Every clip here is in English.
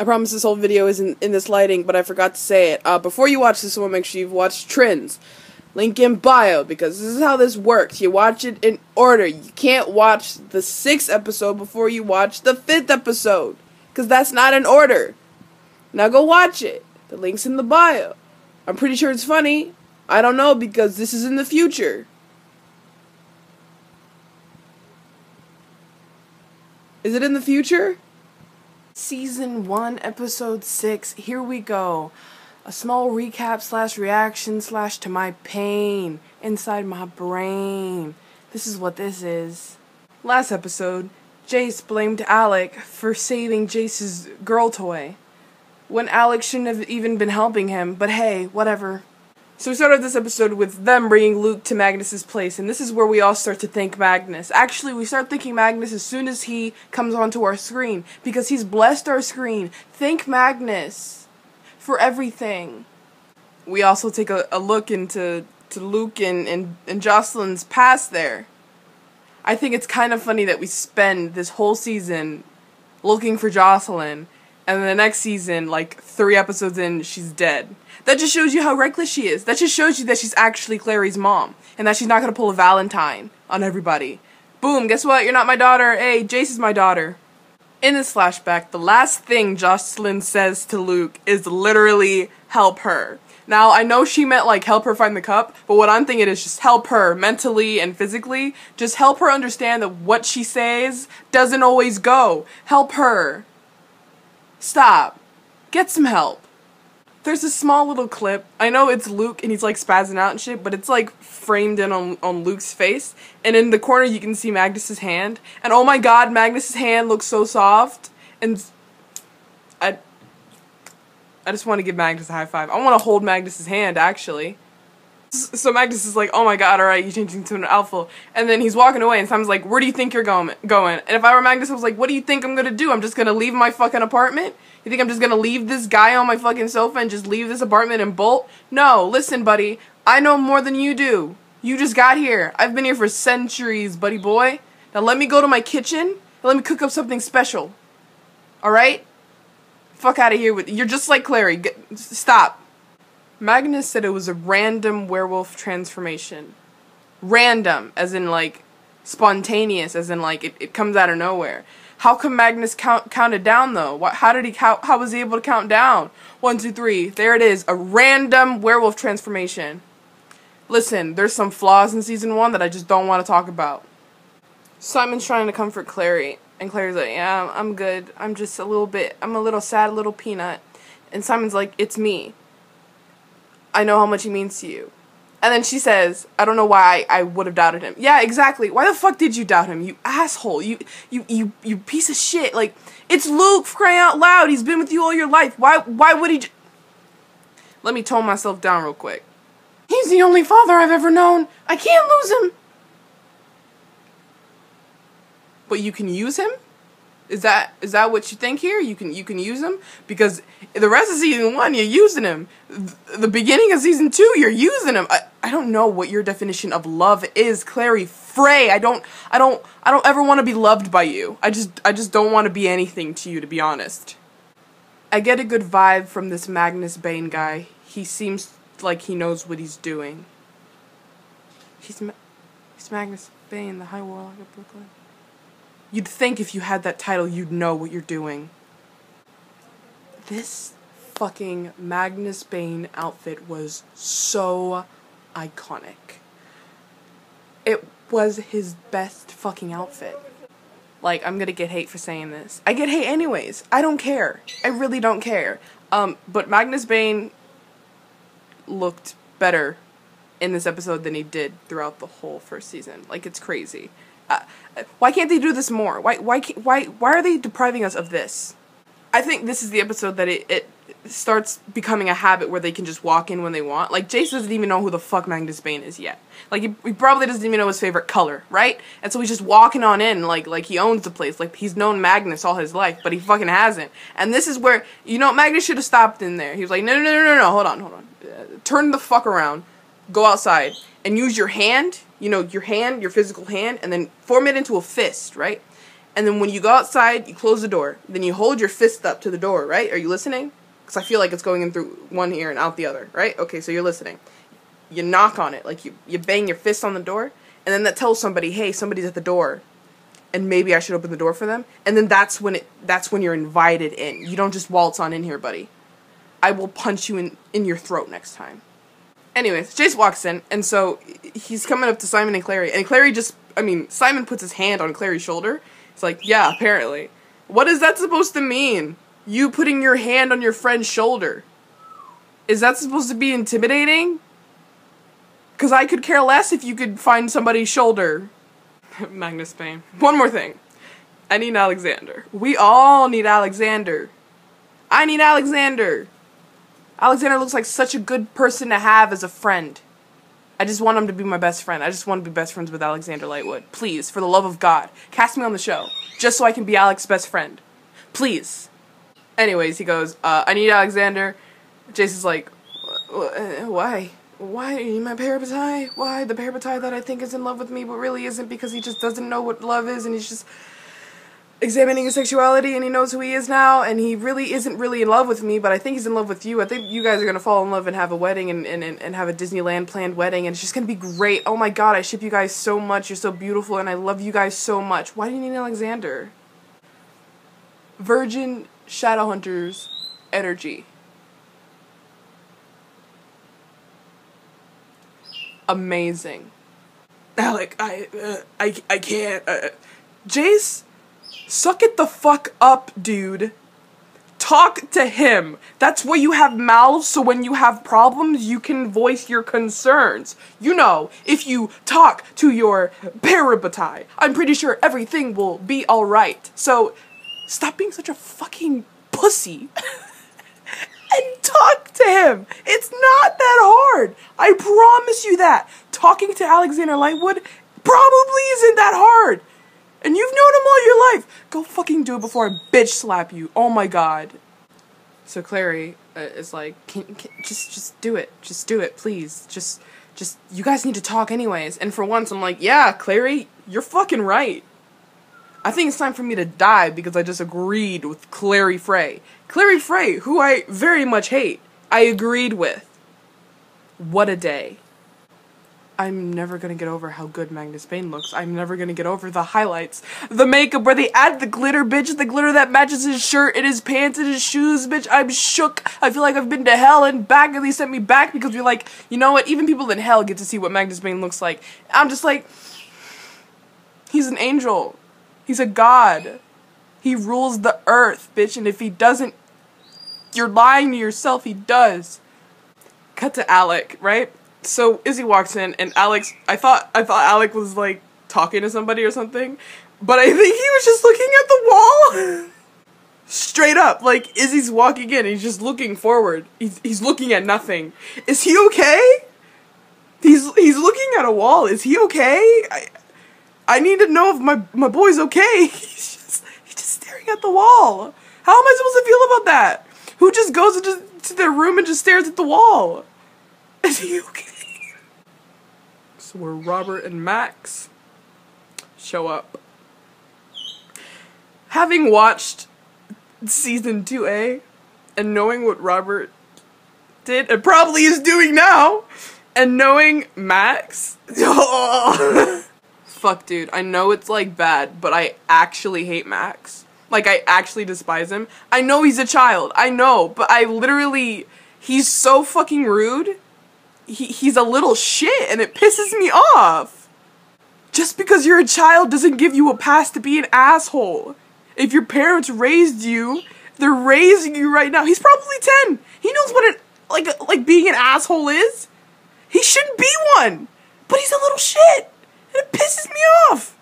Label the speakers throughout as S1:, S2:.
S1: I promise this whole video isn't in this lighting, but I forgot to say it. Before you watch this one, make sure you've watched Trin's. Link in bio, because this is how this works. You watch it in order. You can't watch the 6th episode before you watch the 5th episode, because that's not in order. Now go watch it. The link's in the bio. I'm pretty sure it's funny. I don't know, because this is in the future. Is it in the future? Season 1, Episode 6. Here we go. A small recap / reaction / to my pain inside my brain. This is what this is. Last episode, Jace blamed Alec for saving Jace's girl toy, when Alec shouldn't have even been helping him, but hey, whatever. So we started this episode with them bringing Luke to Magnus's place, and this is where we all start to thank Magnus. Actually, we start thanking Magnus as soon as he comes onto our screen, because he's blessed our screen. Thank Magnus for everything. We also take a look into Luke and Jocelyn's past there. I think it's kind of funny that we spend this whole season looking for Jocelyn, and then the next season, like 3 episodes in, she's dead. That just shows you how reckless she is. That just shows you that she's actually Clary's mom, and that she's not gonna pull a Valentine on everybody. Boom, guess what? You're not my daughter. Hey, Jace is my daughter. In this flashback, the last thing Jocelyn says to Luke is literally, help her. Now, I know she meant, like, help her find the cup, but what I'm thinking is just help her mentally and physically. Just help her understand that what she says doesn't always go. Help her. Stop. Get some help. There's a small little clip. I know it's Luke and he's like spazzing out and shit, but it's like framed in on Luke's face. And in the corner you can see Magnus's hand. And oh my god, Magnus's hand looks so soft. And I just want to give Magnus a high five. I want to hold Magnus's hand, actually. So Magnus is like, oh my god, alright, you're changing to an alpha. And then he's walking away and Simon's like, where do you think you're going? And if I were Magnus, I was like, what do you think I'm gonna do? I'm just gonna leave my fucking apartment? You think I'm just gonna leave this guy on my fucking sofa and just leave this apartment and bolt? No, listen, buddy. I know more than you do. You just got here. I've been here for centuries, buddy boy. Now let me go to my kitchen and let me cook up something special. Alright? Fuck out of here with you're just like Clary. Stop. Magnus said it was a random werewolf transformation. Random, as in like spontaneous, as in like it comes out of nowhere. How come Magnus counted down though? How was he able to count down? 1, 2, 3. There it is. A random werewolf transformation. Listen, there's some flaws in season 1 that I just don't want to talk about. Simon's trying to comfort Clary, and Clary's like, yeah, I'm good. I'm just I'm a little sad little peanut. And Simon's like, it's me. I know how much he means to you. And then she says, I don't know why I would have doubted him. Yeah, exactly. Why the fuck did you doubt him, you asshole? You piece of shit. Like, it's Luke, for crying out loud. He's been with you all your life. Why would he Let me tone myself down real quick. He's the only father I've ever known. I can't lose him. But you can use him? Is that what you think here? You can use him? Because the rest of season 1, you're using him. The beginning of season 2, you're using him. I don't know what your definition of love is, Clary Frey. I don't ever want to be loved by you. I just don't want to be anything to you, to be honest. I get a good vibe from this Magnus Bane guy. He seems like he knows what he's doing. He's Magnus Bane, the High Warlock of Brooklyn. You'd think if you had that title, you'd know what you're doing. This fucking Magnus Bane outfit was so iconic. It was his best fucking outfit. Like, I'm gonna get hate for saying this. I get hate anyways. I don't care. I really don't care. But Magnus Bane looked better in this episode than he did throughout the whole first season. Like, it's crazy. Why can't they do this more? Why are they depriving us of this? I think this is the episode that it starts becoming a habit where they can just walk in when they want. Like, Jace doesn't even know who the fuck Magnus Bane is yet. Like, he probably doesn't even know his favorite color, right? And so he's just walking on in like he owns the place. Like, he's known Magnus all his life, but he fucking hasn't. And this is where, you know, Magnus should have stopped in there. He was like, no, hold on. Turn the fuck around. Go outside. And use your hand, you know, your physical hand, and then form it into a fist, right? And then when you go outside, you close the door. Then you hold your fist up to the door, right? Are you listening? Because I feel like it's going in through one ear and out the other, right? Okay, so you're listening. You knock on it, like you bang your fist on the door, and then that tells somebody, hey, somebody's at the door, and maybe I should open the door for them. And then that's when you're invited in. You don't just waltz on in here, buddy. I will punch you in your throat next time. Anyways, Jace walks in, and so he's coming up to Simon and Clary, and Simon puts his hand on Clary's shoulder. It's like, yeah, apparently. What is that supposed to mean? You putting your hand on your friend's shoulder. Is that supposed to be intimidating? Because I could care less if you could find somebody's shoulder. Magnus Payne. One more thing. I need Alexander. We all need Alexander. I need Alexander. Alexander looks like such a good person to have as a friend. I just want him to be my best friend. I just want to be best friends with Alexander Lightwood. Please, for the love of God, cast me on the show. Just so I can be Alex's best friend. Please. Anyways, he goes, I need Alexander. Jason's like, why? Why? Are you my parabatai? Why? The parabatai that I think is in love with me but really isn't, because he just doesn't know what love is and he's just examining his sexuality and he knows who he is now and he really isn't really in love with me, but I think he's in love with you. I think you guys are going to fall in love and have a wedding and have a Disneyland planned wedding and it's just going to be great. Oh my god, I ship you guys so much. You're so beautiful and I love you guys so much. Why do you need Alexander? Virgin Shadowhunters energy. Amazing. Alec, I can't. Jace, suck it the fuck up, dude. Talk to him. That's why you have mouths, so when you have problems, you can voice your concerns. You know, if you talk to your parabatai, I'm pretty sure everything will be alright. So, stop being such a fucking pussy. And talk to him. It's not that hard. I promise you that. Talking to Alexander Lightwood probably isn't that hard. And you've known him all your life. Go fucking do it before I bitch slap you. Oh my god. So Clary is like, just do it. Just do it, please. Just, you guys need to talk anyways. And for once, I'm like, yeah, Clary, you're fucking right. I think it's time for me to die because I just agreed with Clary Frey. Clary Frey, who I very much hate, I agreed with. What a day. I'm never gonna get over how good Magnus Payne looks. I'm never gonna get over the highlights. The makeup where they add the glitter, bitch. The glitter that matches his shirt and his pants and his shoes, bitch. I'm shook. I feel like I've been to hell and back and they sent me back because we're like, you know what? Even people in hell get to see what Magnus Payne looks like. I'm just like, he's an angel. He's a god. He rules the earth, bitch. And if he doesn't, you're lying to yourself. He does. Cut to Alec, right? So Izzy walks in, and Alex. I thought Alec was like talking to somebody or something, but I think he was just looking at the wall. Straight up, like Izzy's walking in, and he's just looking forward. He's looking at nothing. Is he okay? He's looking at a wall. Is he okay? I need to know if my boy's okay. He's just staring at the wall. How am I supposed to feel about that? Who just goes into their room and just stares at the wall? Is he okay? So where Robert and Max show up. Having watched season 2A and knowing what Robert did and probably is doing now, and knowing Max, fuck, dude, I know it's, like, bad, but I actually hate Max. Like, I actually despise him. I know he's a child. I know, but I literally, he's so fucking rude. He's a little shit, and it pisses me off. Just because you're a child doesn't give you a pass to be an asshole. If your parents raised you, they're raising you right now. He's probably 10. He knows what like being an asshole is. He shouldn't be one, but he's a little shit. And it pisses me off.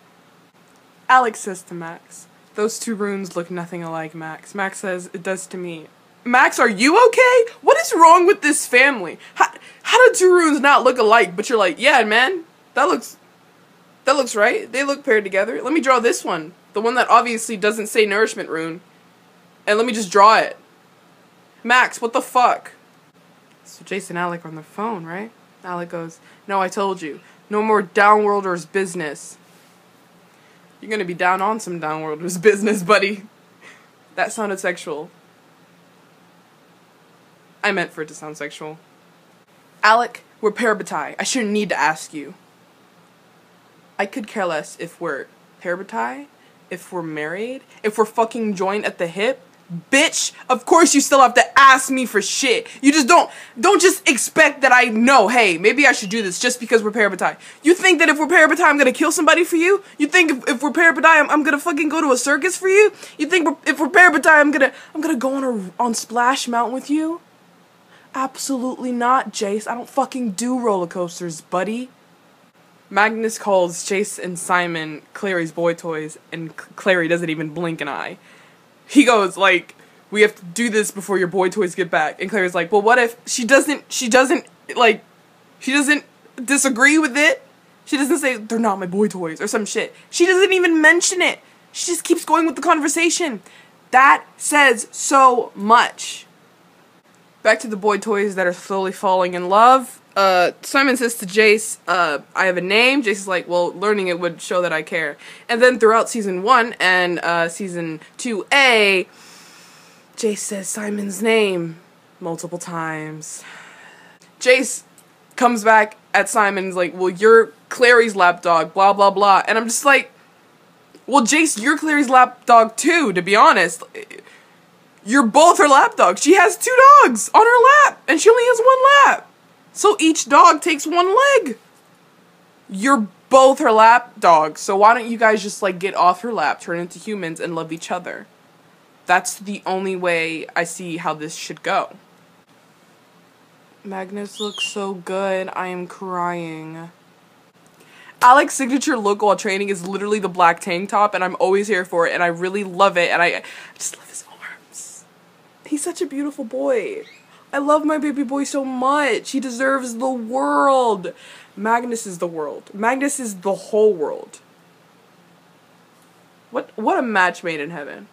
S1: Alex says to Max, those two runes look nothing alike, Max. Max says, it does to me. Max, are you okay? What is wrong with this family? How do two runes not look alike? But you're like, yeah, man, that looks right. They look paired together. Let me draw this one. The one that obviously doesn't say nourishment rune. And let me just draw it. Max, what the fuck? So Jason and Alec are on the phone, right? Alec goes, no, I told you. No more downworlders business. You're gonna be down on some downworlders business, buddy. That sounded sexual. I meant for it to sound sexual. Alec, we're parabatai. I shouldn't need to ask you. I could care less if we're parabatai, if we're married, if we're fucking joined at the hip. Bitch, of course you still have to ask me for shit. You just don't just expect that I know, hey, maybe I should do this just because we're parabatai. You think that if we're parabatai, I'm gonna kill somebody for you? You think if we're parabatai, I'm gonna fucking go to a circus for you? You think if we're parabatai, I'm gonna go on Splash Mountain with you? Absolutely not, Jace. I don't fucking do roller coasters, buddy. Magnus calls Jace and Simon Clary's boy toys, and Clary doesn't even blink an eye. He goes, like, we have to do this before your boy toys get back. And Clary's like, well, what if she doesn't disagree with it? She doesn't say, they're not my boy toys or some shit. She doesn't even mention it. She just keeps going with the conversation. That says so much. Back to the boy toys that are slowly falling in love. Simon says to Jace, I have a name. Jace is like, well, learning it would show that I care. And then throughout season 1 and season 2A, Jace says Simon's name multiple times. Jace comes back at Simon and is like, well, you're Clary's lapdog, blah, blah, blah. And I'm just like, well, Jace, you're Clary's lapdog too, to be honest. You're both her lapdogs. She has 2 dogs on her lap, and she only has 1 lap. So each dog takes 1 leg. You're both her lap dogs, so why don't you guys just, like, get off her lap, turn into humans, and love each other? That's the only way I see how this should go. Magnus looks so good. I am crying. Alec's signature look while training is literally the black tank top, and I'm always here for it, and I really love it, and I just love his arms. He's such a beautiful boy. I love my baby boy so much. He deserves the world. Magnus is the world. Magnus is the whole world. What a match made in heaven.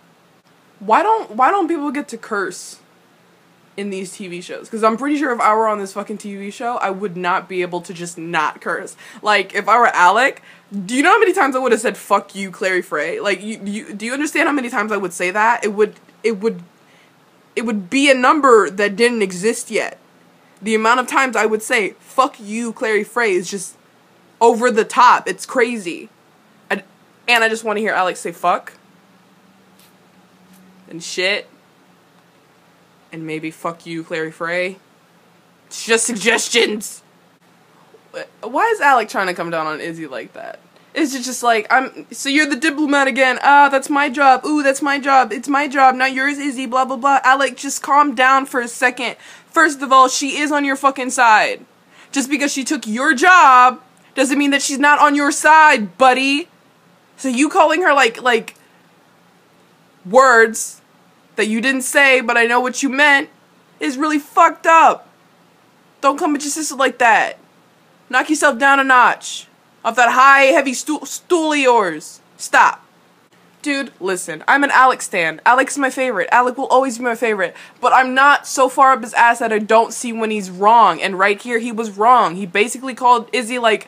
S1: Why don't people get to curse in these TV shows? Because I'm pretty sure if I were on this fucking TV show, I would not be able to just not curse. Like, if I were Alec, do you know how many times I would have said, fuck you, Clary Frey? Like, do you understand how many times I would say that? It would be a number that didn't exist yet. The amount of times I would say, fuck you, Clary Frey, is just over the top. It's crazy. And I just want to hear Alex say fuck. And shit. And maybe fuck you, Clary Frey. It's just suggestions. Why is Alec trying to come down on Izzy like that? It's just like, so you're the diplomat again. Ah, that's my job. Ooh, that's my job. It's my job, not yours, Izzy, blah, blah, blah. Alec, just calm down for a second. First of all, she is on your fucking side. Just because she took your job doesn't mean that she's not on your side, buddy. So you calling her, like, words that you didn't say, but I know what you meant, is really fucked up. Don't come at your sister like that. Knock yourself down a notch. Off that high, heavy stool of yours. Stop. Dude, listen. I'm an Alec stan. Alec's my favorite. Alec will always be my favorite. But I'm not so far up his ass that I don't see when he's wrong. And right here, he was wrong. He basically called Izzy, like,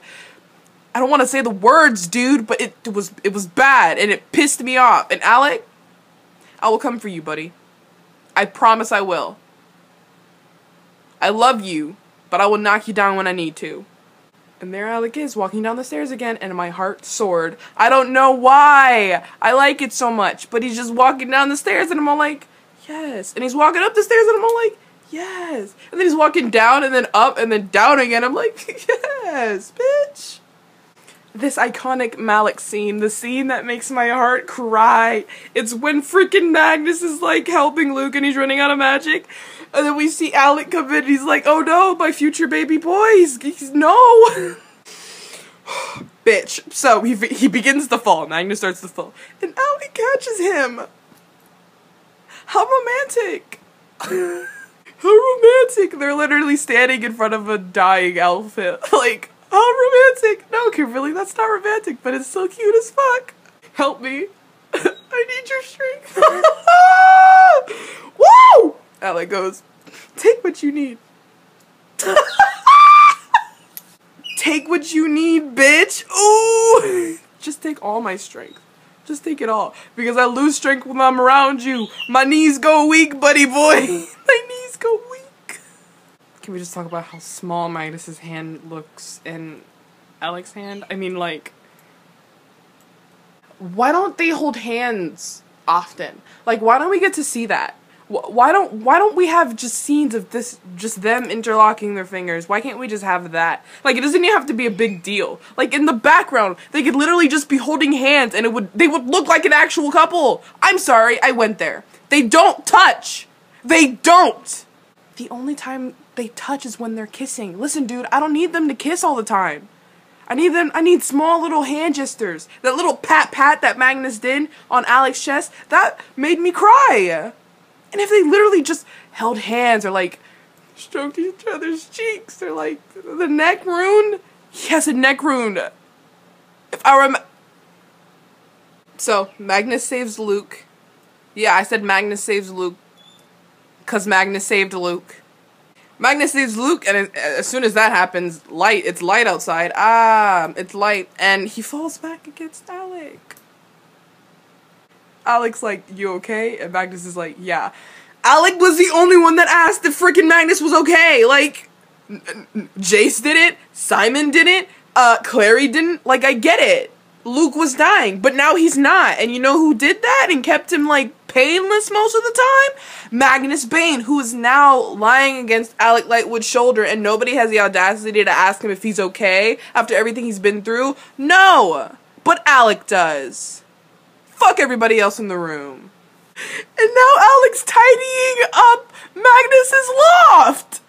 S1: I don't want to say the words, dude, but it was bad. And it pissed me off. And Alec, I will come for you, buddy. I promise I will. I love you, but I will knock you down when I need to. And there Alec is, walking down the stairs again, and my heart soared. I don't know why I like it so much, but he's just walking down the stairs, and I'm all like, yes. And he's walking up the stairs, and I'm all like, yes. And then he's walking down, and then up, and then down again. I'm like, yes, bitch. This iconic Malec scene, the scene that makes my heart cry. It's when freaking Magnus is, like, helping Luke, and he's running out of magic. And then we see Alec come in, and he's like, oh no, my future baby boy, he's no. Bitch. So, he begins to fall, Magnus starts to fall, and Alec catches him. How romantic. How romantic. They're literally standing in front of a dying elephant. Like, how romantic. No, Kimberly, that's not romantic, but it's so cute as fuck. Help me. I need your strength. Woo! Alec goes, take what you need. Take what you need, bitch. Ooh. Just take all my strength. Just take it all. Because I lose strength when I'm around you. My knees go weak, buddy boy. My knees go weak. Can we just talk about how small Magnus's hand looks in Alec's hand? I mean, like, why don't they hold hands often? Like, why don't we get to see that? Why don't we have just scenes of this, just them interlocking their fingers? Why can't we just have that? Like, it doesn't even have to be a big deal. Like, in the background, they could literally just be holding hands and they would look like an actual couple. I'm sorry, I went there. They don't touch. They don't. The only time they touch is when they're kissing. Listen, dude, I don't need them to kiss all the time. I need small little hand gestures. That little pat that Magnus did on Alec's chest, that made me cry. And if they literally just held hands or, like, stroked each other's cheeks or, like, the neck rune. Yes, a neck rune. If I remember. So, Magnus saves Luke. Yeah, I said Magnus saves Luke. Because Magnus saved Luke. Magnus saves Luke, and as soon as that happens, it's light outside. It's light. And he falls back against Alec. Alec's like, you okay? And Magnus is like, yeah. Alec was the only one that asked if freaking Magnus was okay. Like, Jace did it. Simon didn't. Clary didn't. Like, I get it. Luke was dying, but now he's not. And you know who did that and kept him, like, painless most of the time? Magnus Bane, who is now lying against Alec Lightwood's shoulder, and nobody has the audacity to ask him if he's okay after everything he's been through. No! But Alec does. Fuck everybody else in the room. And now Alec's tidying up Magnus's loft!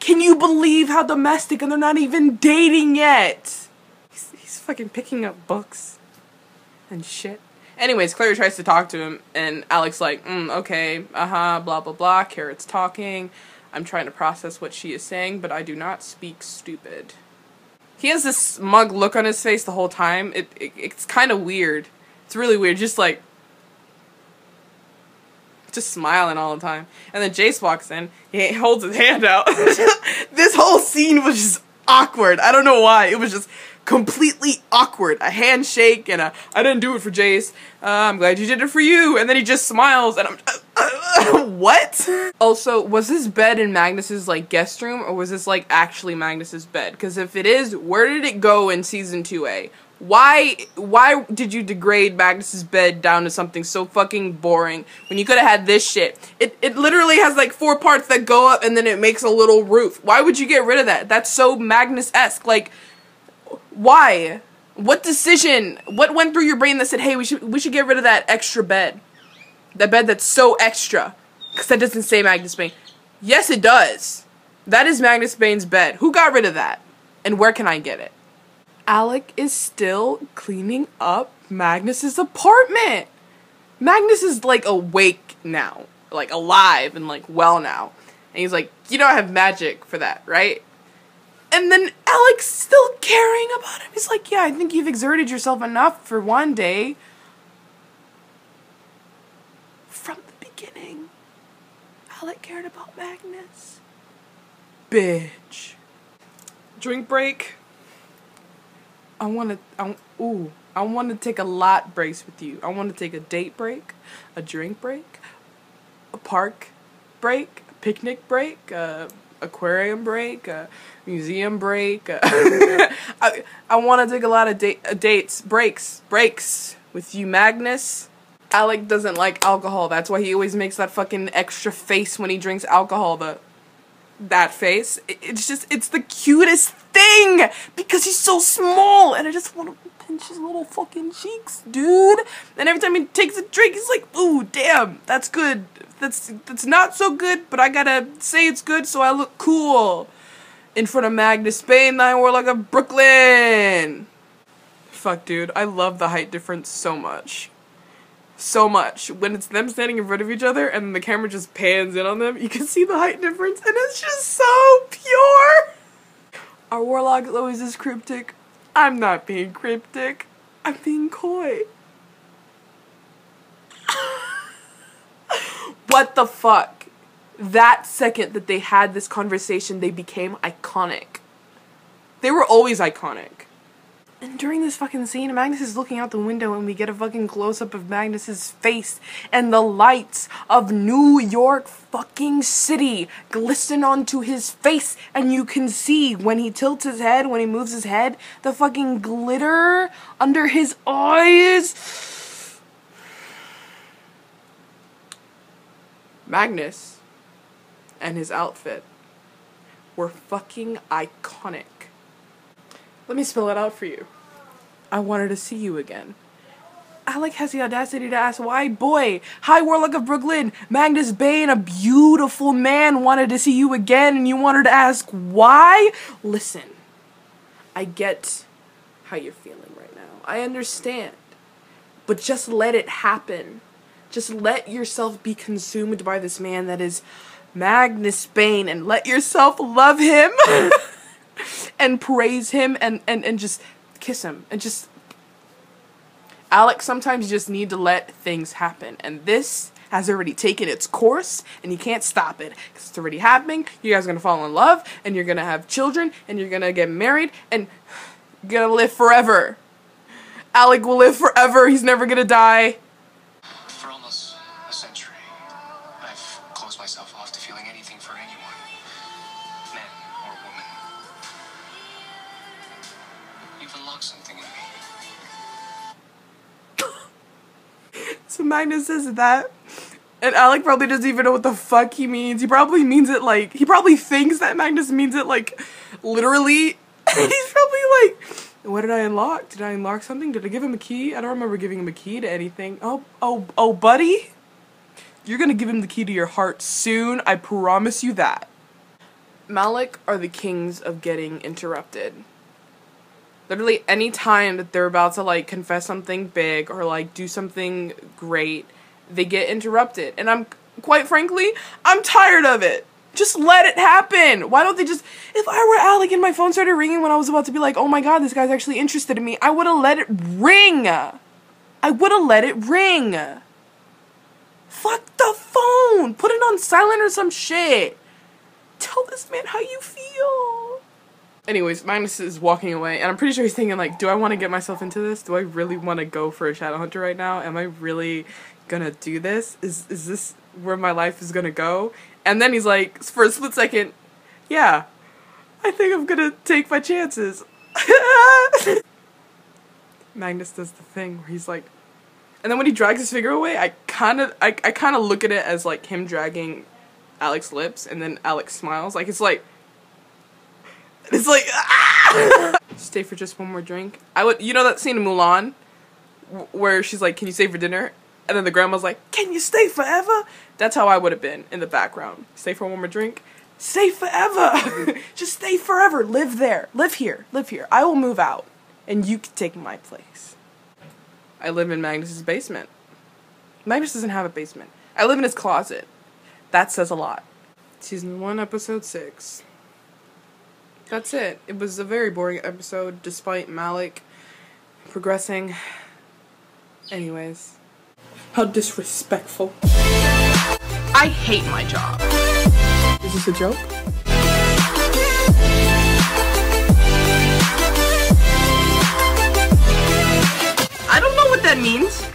S1: Can you believe how domestic, and they're not even dating yet? He's fucking picking up books and shit. Anyways, Clary tries to talk to him, and Alec's like, okay, blah, blah, blah, Carrot's talking. I'm trying to process what she is saying, but I do not speak stupid. He has this smug look on his face the whole time. It's kind of weird. It's really weird, just smiling all the time. And then Jace walks in, he holds his hand out. This whole scene was just awkward. I don't know why. It was just completely awkward. A handshake and I didn't do it for Jace. I'm glad you did it for you. And then he just smiles and I'm what? Also, was this bed in Magnus's, like, guest room, or was this, like, actually Magnus's bed? Because if it is, where did it go in season 2A? Why did you degrade Magnus's bed down to something so fucking boring when you could have had this shit? It literally has like 4 parts that go up and then it makes a little roof. Why would you get rid of that? That's so Magnus-esque. Like, why? What decision? What went through your brain that said, hey, we should get rid of that extra bed? That bed that's so extra. Because that doesn't say Magnus Bane. Yes, it does. That is Magnus Bane's bed. Who got rid of that? And where can I get it? Alec is still cleaning up Magnus's apartment. Magnus is, like, awake now. Like, alive and, like, well now. And he's like, you know I have magic for that, right? And then Alec's still caring about him. He's like, yeah, I think you've exerted yourself enough for one day. From the beginning, Alec cared about Magnus. Bitch. Drink break. I want to take a lot breaks with you. I want to take a date break, a drink break, a park break, a picnic break, aquarium break, a museum break. I want to take a lot of breaks with you, Magnus. Alec doesn't like alcohol. That's why he always makes that fucking extra face when he drinks alcohol. That face. It's the cutest thing because he's so small and I just want to pinch his little fucking cheeks, dude. And every time he takes a drink, he's like, ooh, damn, that's good. That's not so good, but I gotta say it's good so I look cool in front of Magnus Bane, the Warlock of Brooklyn. Fuck, dude, I love the height difference so much. So much. When it's them standing in front of each other and the camera just pans in on them, you can see the height difference and it's just so pure. Our Warlock is always this cryptic. I'm not being cryptic. I'm being coy. What the fuck? That second that they had this conversation, they became iconic. They were always iconic. And during this fucking scene, Magnus is looking out the window and we get a fucking close-up of Magnus's face and the lights of New York fucking City glisten onto his face, and you can see when he tilts his head, when he moves his head, the fucking glitter under his eyes. Magnus and his outfit were fucking iconic. Let me spell it out for you. I wanted to see you again. Alec has the audacity to ask why. Boy, High Warlock of Brooklyn, Magnus Bane, a beautiful man, wanted to see you again, and you wanted to ask why? Listen, I get how you're feeling right now. I understand. But just let it happen. Just let yourself be consumed by this man that is Magnus Bane, and let yourself love him. And praise him and just kiss him and just... Alex, sometimes you just need to let things happen, and this has already taken its course and you can't stop it because it's already happening. You guys are gonna fall in love and you're gonna have children and you're gonna get married and you're gonna live forever. Alec will live forever. He's never gonna die.
S2: For almost a century, I've closed myself off to feeling anything for anyone, man or woman. You've unlocked something in me.
S1: So Magnus says that, and Alec probably doesn't even know what the fuck he means. He probably means it like, he probably thinks that Magnus means it like, literally. He's probably like, what did I unlock? Did I unlock something? Did I give him a key? I don't remember giving him a key to anything. Oh, buddy? You're gonna give him the key to your heart soon, I promise you that. Malec are the kings of getting interrupted. Literally any time that they're about to like confess something big or like do something great, they get interrupted. And I'm, quite frankly, I'm tired of it. Just let it happen. Why don't they just, if I were Alec and my phone started ringing when I was about to be like, oh my god, this guy's actually interested in me, I would have let it ring. I would have let it ring. Fuck the phone. Put it on silent or some shit. Tell this man how you feel. Anyways, Magnus is walking away, and I'm pretty sure he's thinking, like, do I want to get myself into this? Do I really want to go for a Shadowhunter right now? Am I really gonna do this? Is this where my life is gonna go? And then he's like, for a split second, yeah, I think I'm gonna take my chances. Magnus does the thing where he's like, and then when he drags his finger away, I kind of look at it as, like, him dragging Alec's lips, and then Alex smiles. Like, it's like, ah! Stay for just one more drink. I would, you know that scene in Mulan where she's like, can you stay for dinner? And then the grandma's like, can you stay forever? That's how I would have been in the background. Stay for one more drink. Stay forever. Just stay forever. Live there. Live here. Live here. I will move out and you can take my place. I live in Magnus's basement. Magnus doesn't have a basement. I live in his closet. That says a lot. Season 1, episode 6. That's it. It was a very boring episode, despite Malec progressing. Anyways. How disrespectful. I hate my job. Is this a joke? I don't know what that means.